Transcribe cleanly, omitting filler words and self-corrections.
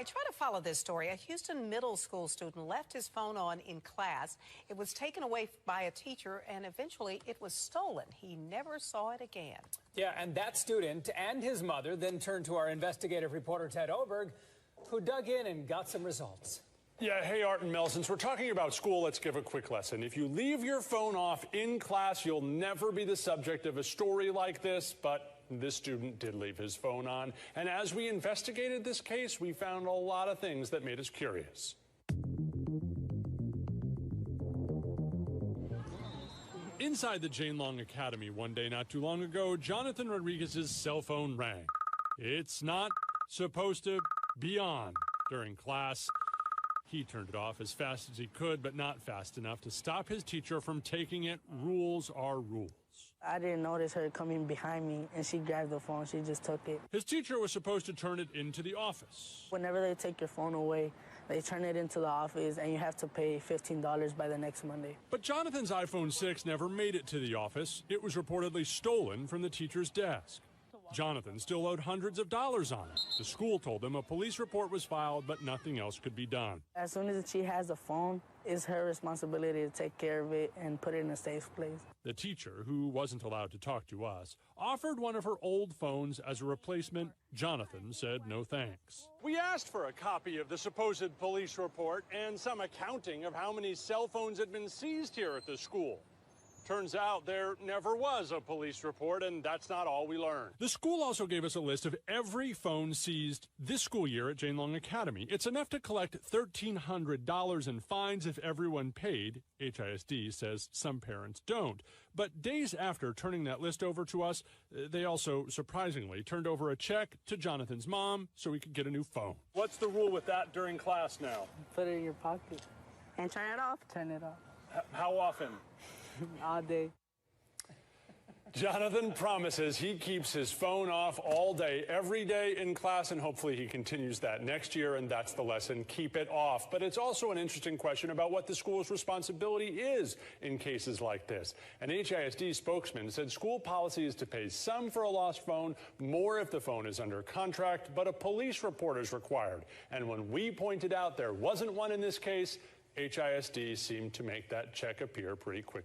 right, try to follow this story. A Houston middle school student left his phone on in class. It was taken away by a teacher, and eventually it was stolen. He never saw it again. Yeah, and that student and his mother then turned to our investigative reporter, Ted Oberg, who dug in and got some results. Yeah, hey, Art and Mel, since we're talking about school, let's give a quick lesson. If you leave your phone off in class, you'll never be the subject of a story like this, but this student did leave his phone on. And as we investigated this case, we found a lot of things that made us curious. Inside the Jane Long Academy one day not too long ago, Jonathan Rodriguez's cell phone rang. It's not supposed to be on during class. He turned it off as fast as he could, but not fast enough to stop his teacher from taking it. Rules are rules. I didn't notice her coming behind me, and she grabbed the phone. She just took it. His teacher was supposed to turn it into the office. Whenever they take your phone away, they turn it into the office, and you have to pay $15 by the next Monday. But Jonathan's iPhone 6 never made it to the office. It was reportedly stolen from the teacher's desk. Jonathan still owed hundreds of dollars on it. The school told him a police report was filed, but nothing else could be done. As soon as she has a phone, it's her responsibility to take care of it and put it in a safe place. The teacher, who wasn't allowed to talk to us, offered one of her old phones as a replacement. Jonathan said no thanks. We asked for a copy of the supposed police report and some accounting of how many cell phones had been seized here at the school. Turns out there never was a police report, and that's not all we learned. The school also gave us a list of every phone seized this school year at Jane Long Academy. It's enough to collect $1,300 in fines if everyone paid. HISD says some parents don't. But days after turning that list over to us, they also, surprisingly, turned over a check to Jonathan's mom so he could get a new phone. What's the rule with that during class now? Put it in your pocket. And turn it off? Turn it off. How often? All day. Jonathan promises he keeps his phone off all day, every day in class, and hopefully he continues that next year, and that's the lesson, keep it off. But it's also an interesting question about what the school's responsibility is in cases like this. An HISD spokesman said school policy is to pay some for a lost phone, more if the phone is under contract, but a police report is required. And when we pointed out there wasn't one in this case, HISD seemed to make that check appear pretty quickly.